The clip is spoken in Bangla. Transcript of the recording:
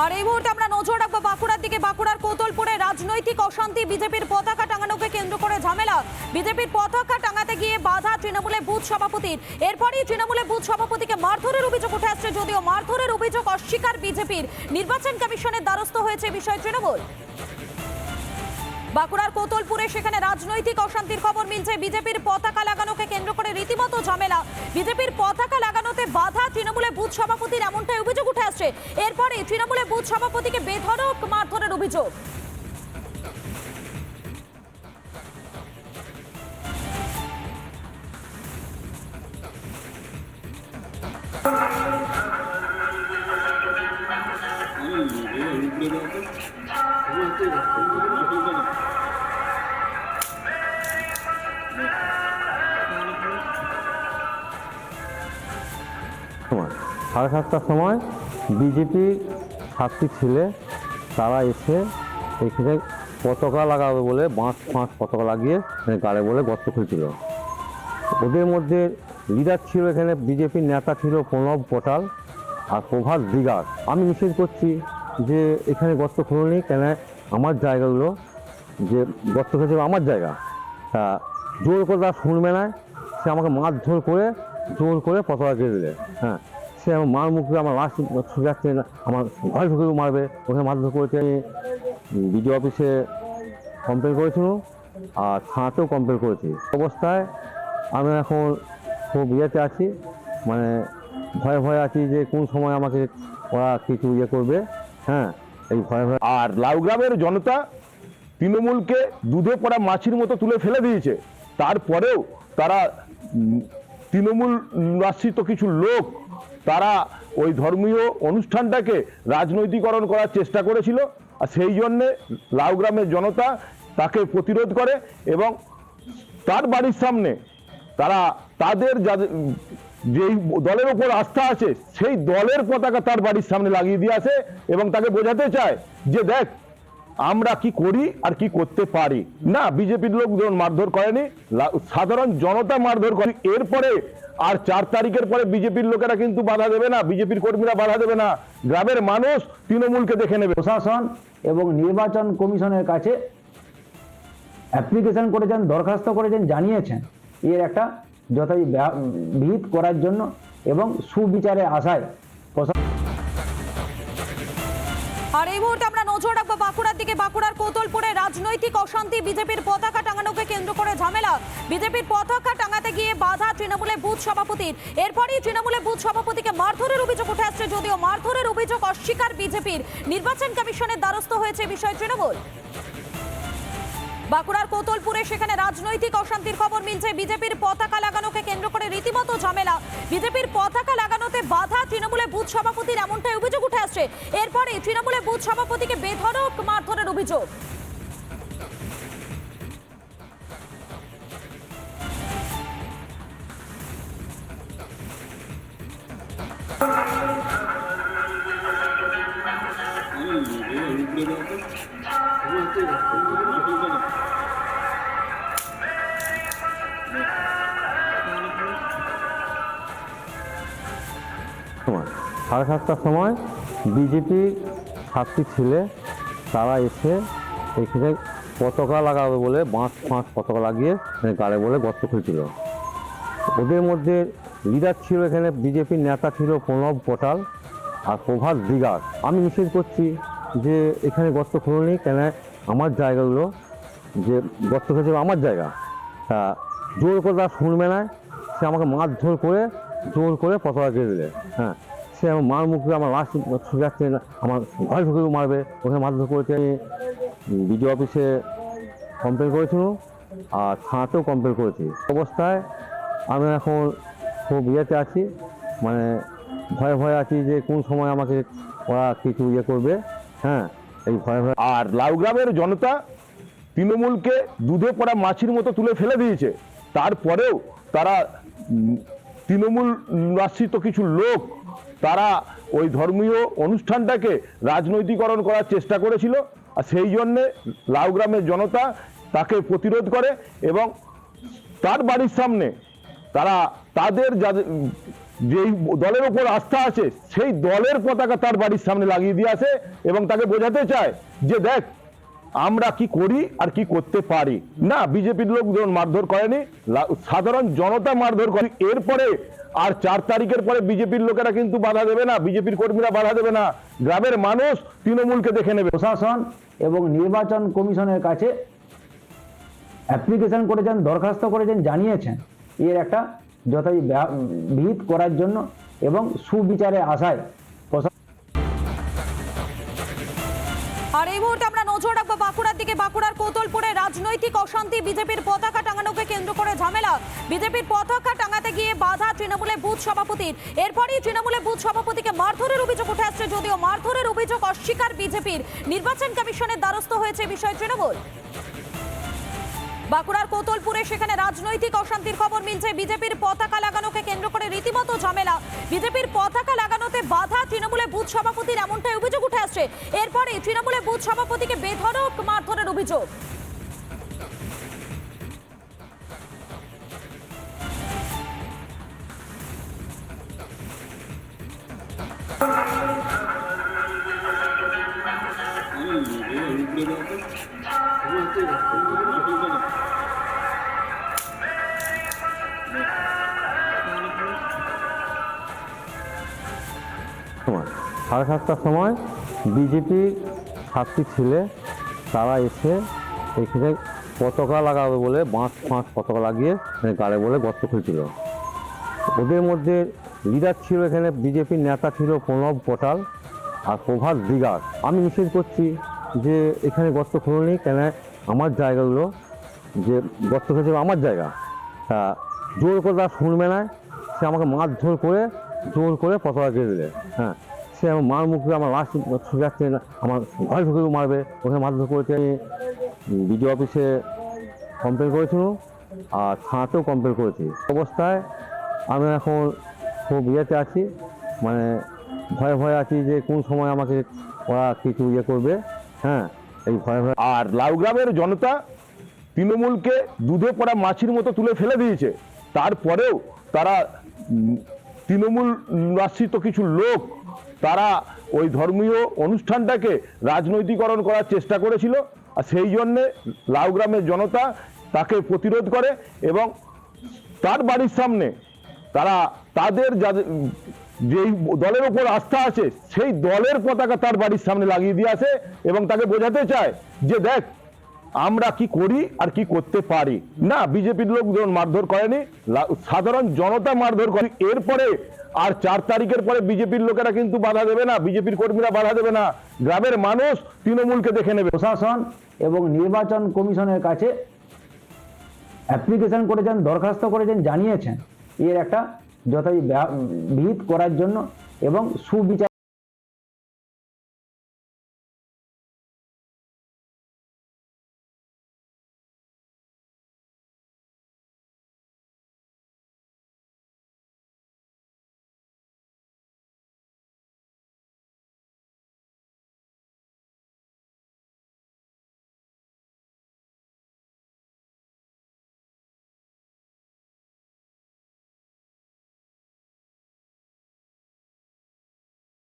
আর এই মুহূর্তে আমরা নজর রাখবো বাঁকুড়ার দিকে। বাঁকুড়ার কোতলপুরে রাজনৈতিক অশান্তি, বিজেপির পতাকা টাঙানোকে কেন্দ্র করে ঝামেলা। বিজেপির পতাকা টাঙাতে গিয়ে বাধা তৃণমূলের বুথ সভাপতির। এরপরই তৃণমূলের বুথ সভাপতিকে মারধরের অভিযোগ উঠে আসছে, যদিও মারধরের অভিযোগ অস্বীকার বিজেপির। নির্বাচন কমিশনের দ্বারস্থ হয়েছে বিষয় তৃণমূল। বাঁকুড়ার কোতলপুরে সেখানে রাজনৈতিক অশান্তির খবর মিলছে। বিজেপির পতাকা লাগানোকে কেন্দ্র করে রীতিমতো ঝামেলা। বিজেপির পতাকা লাগানোতে বাধা তৃণমূলের বুথ সভাপতির, এমনটাই অভিযোগ উঠে আসছে। এরপরে তৃণমূলের বুথ সভাপতিকে বেধড়ক মারধরের অভিযোগ। সাড়ে 7টার সময় বিজেপি ছাত্রী ছেলে তারা এসে এখানে পতাকা লাগাবে বলে বাঁশ পতাকা লাগিয়ে গাড়ে বলে গর্ত খুলছিল। ওদের মধ্যে লিডার ছিল, এখানে বিজেপির নেতা ছিল প্রণব কোটাল আর প্রভাত দিগার। আমি নিষেধ করছি যে এখানে গর্ত খুলনি, কেন আমার জায়গাগুলো যে গর্ত খুলেছে আমার জায়গা, তা জোর করে তারা শুনবে না। সে আমাকে মারধর করে জোর করে পতাকা কেটে দিলে। হ্যাঁ, সে আমার মার মুখে আমার লাশ ছুটে যাচ্ছে, আমার ঘরে ঢুকে মারবে, ওখানে মারধর করেছে। আমি বিডিও অফিসে কমপ্লেন করেছিলাম আর থানাতেও কমপ্লেন করেছি। অবস্থায় আমি এখন খুব ইয়েতে আছি, মানে ভয়ে আছি যে কোন সময় আমাকে ওরা কিছু ইয়ে করবে। হ্যাঁ, এই ভয়ে। আর লাউগ্রামের জনতা তৃণমূলকে দুধে পড়া মাছির মতো তুলে ফেলে দিয়েছে। তারপরেও তারা তৃণমূল আশ্রিত কিছু লোক তারা ওই ধর্মীয় অনুষ্ঠানটাকে রাজনৈতিকরণ করার চেষ্টা করেছিল। আর সেই জন্যে লাউগ্রামের জনতা তাকে প্রতিরোধ করে এবং তার বাড়ির সামনে তারা তাদের যেই দলের ওপর আস্থা আছে সেই দলের পতাকা তার বাড়ির সামনে লাগিয়ে দিয়ে আসে এবং তাকে বোঝাতে চায় যে দেখ আমরা কি করি আর কি করতে পারি না। বিজেপির লোক যেমন মারধর করেনি, সাধারণ জনতা মারধর করে। এরপরে আর 4 তারিখের পরে বিজেপির লোকেরা কিন্তু বাধা দেবে না, বিজেপির কর্মীরা বাধা দেবে না, গ্রামের মানুষ তৃণমূলকে দেখে নেবে। প্রশাসন এবং নির্বাচন কমিশনের কাছে অ্যাপ্লিকেশন করেছেন, দরখাস্ত করেছেন, জানিয়েছেন এর একটা যথাবিহিত করার জন্য এবং সুবিচারে আশায়। আর এই মুহূর্তে আমরা নজর রাখবো বাঁকুড়ার দিকে। বাঁকুড়ার কোতলপুরে রাজনৈতিক অশান্তি, বিজেপির পতাকা টাঙানোকে কেন্দ্র করে ঝামেলা। বিজেপির পতাকা টাঙাতে গিয়ে বাধা তৃণমূলের বুথ সভাপতির। এরপরই তৃণমূলের বুথ সভাপতিকে মারধরের অভিযোগ উঠে আসছে, যদিও মারধরের অভিযোগ অস্বীকার বিজেপির। নির্বাচন কমিশনের দ্বারস্থ হয়েছে বিষয় তৃণমূল। বাঁকুড়ার কোতলপুরে সেখানে রাজনৈতিক অশান্তির খবর মিলছে। বিজেপির পতাকা লাগানোকে কেন্দ্র করে রীতিমতো ঝামেলা। বিজেপির পতাকা লাগানোতে বাধা তৃণমূলের বুথ সভাপতির, এমনটাই অভিযোগ উঠে আসছে। এরপরে তৃণমূলের বুথ সভাপতিকে বেধড়ক মারধরের অভিযোগ। সাড়ে 7টার সময় বিজেপি ছাত্রী ছেলে তারা এসে এখানে পতাকা লাগাবে বলে বাঁশ পতাকা লাগিয়ে গাড়ে বলে গর্ত খুলছিল। ওদের মধ্যে লিডার ছিল, এখানে বিজেপির নেতা ছিল প্রণব কোটাল আর প্রভাত দিগার। আমি নিষেধ করছি যে এখানে গর্ত খুলনি, কেন আমার জায়গাগুলো যে গর্ত খুলেছে আমার জায়গা, তা জোর করে তারা শুনবে না। সে আমাকে মারধর করে জোর করে পতাকা কেটে দিলে। হ্যাঁ, সে আমার মার মুখে আমার লাশ ছুটে যাচ্ছে, আমার ঘরে ঢুকে মারবে, ওখানে মারধর করেছে। আমি বিডিও অফিসে কমপ্লেন করেছিলাম আর থানাতেও কমপ্লেন করেছি। অবস্থায় আমি এখন খুব ইয়েতে আছি, মানে ভয়ে আছি যে কোন সময় আমাকে ওরা কিছু ইয়ে করবে। হ্যাঁ, এই ভয়ে। আর লাউগ্রামের জনতা তৃণমূলকে দুধে পড়া মাছির মতো তুলে ফেলে দিয়েছে। তারপরেও তারা তৃণমূল আশ্রিত কিছু লোক তারা ওই ধর্মীয় অনুষ্ঠানটাকে রাজনৈতিকরণ করার চেষ্টা করেছিল। আর সেই জন্যে লাউগ্রামের জনতা তাকে প্রতিরোধ করে এবং তার বাড়ির সামনে তারা তাদের যেই দলের ওপর আস্থা আছে সেই দলের পতাকা তার বাড়ির সামনে লাগিয়ে দিয়ে আসে এবং তাকে বোঝাতে চায় যে দেখ আমরা কি করি আর কি করতে পারি। না, বিজেপির লোকজন মারধর করেনি, সাধারণ জনতা মারধর করে। এরপরে আর 4 তারিখের পরে বিজেপির লোকেরা কিন্তু বাধা দেবে না, বিজেপির কর্মীরা বাধা দেবে না, গ্রামের মানুষ তৃণমূলকে দেখে নেবে। প্রশাসন এবং নির্বাচন কমিশনের কাছে অ্যাপ্লিকেশন করেছেন, দরখাস্ত করেছেন, জানিয়েছেন এর একটা যথাযথ বিহিত করার জন্য এবং সুবিচারে আশায় আর এই মুহূর্তে আমরা নজর রাখবো বাঁকুড়ার দিকে। বাঁকুড়ার কোতলপুরে রাজনৈতিক অশান্তি, বিজেপির পতাকা টাঙানোকে কেন্দ্র করে ঝামেলা। বিজেপির পতাকা টাঙাতে গিয়ে বাধা তৃণমূলের বুথ সভাপতির। এরপরই তৃণমূলের বুথ সভাপতিকে মারধরের অভিযোগ উঠে আসছে, যদিও মারধরের অভিযোগ অস্বীকার বিজেপির। নির্বাচন কমিশনের দ্বারস্থ হয়েছে বিষয় তৃণমূল। বাঁকুড়ার কোতলপুরে সেখানে রাজনৈতিক অশান্তির খবর মিলছে। বিজেপির পতাকা লাগানোকে কেন্দ্র করে রীতিমতো ঝামেলা। বিজেপির পতাকা লাগানোতে বাধা তৃণমূলের বুথ সভাপতির, এমনটাই অভিযোগ উঠে আসছে। এরপরে তৃণমূলের বুথ সভাপতিকে বেধড়ক মারধরের অভিযোগ। সময় 7:30টার সময় বিজেপি 7টি ছেলে তারা এসে এখানে পতাকা লাগাবে বলে বাঁশ পতাকা লাগিয়ে গাড়ে বলে গর্ত খুঁজছিল। ওদের মধ্যে লিডার ছিল, এখানে বিজেপির নেতা ছিল প্রণব কোটাল আর প্রভাত দিগার। আমি নিষেধ করছি যে এখানে গর্ত খুলুনি, কেন আমার জায়গাগুলো যে গর্ত খুঁজে আমার জায়গা, তা জোর করে তারা শুনবে না। সে আমাকে মারধর করে জোর করে পতাকা কেটে দিলে। হ্যাঁ, সে আমার মার মুখে আমার লাশ ছুটে যাচ্ছে, আমার ঘরে ঢুকে মারবে, ওখানে মারধর করেছে। আমি বিডিও অফিসে কমপ্লেন করেছিলাম আর থানাতেও কমপ্লেন করেছি। অবস্থায় আমি এখন খুব ইয়েতে আছি, মানে ভয়ে ভয়ে আছি যে কোন সময় আমাকে ওরা কিছু ইয়ে করবে। হ্যাঁ, এই ভয়ে ভয়ে। আর লাউগ্রামের জনতা তৃণমূলকে দুধে পড়া মাছির মতো তুলে ফেলে দিয়েছে। তারপরেও তারা তৃণমূল আশ্রিত কিছু লোক তারা ওই ধর্মীয় অনুষ্ঠানটাকে রাজনৈতিকরণ করার চেষ্টা করেছিল। আর সেই জন্যে লাউগ্রামের জনতা তাকে প্রতিরোধ করে এবং তার বাড়ির সামনে তারা তাদের যেই দলের ওপর আস্থা আছে সেই দলের পতাকা তার বাড়ির সামনে লাগিয়ে দিয়ে আসে এবং তাকে বোঝাতে চায় যে দেখ আমরা কি করি আর কি করতে পারি। না, বিজেপির লোকজন মারধর করেনি, সাধারণ জনতা মারধর করে। এরপরে আর 4 তারিখের পরে বিজেপির লোকেরা কিন্তু বাধা দেবে না, বিজেপির কর্মীরা বাধা দেবে না, গ্রামের মানুষ তৃণমূলকে দেখে নেবে। প্রশাসন এবং নির্বাচন কমিশনের কাছে অ্যাপ্লিকেশন করেছেন, দরখাস্ত করেছেন, জানিয়েছেন এর একটা যথাযথ বিহিত করার জন্য এবং সুবিচার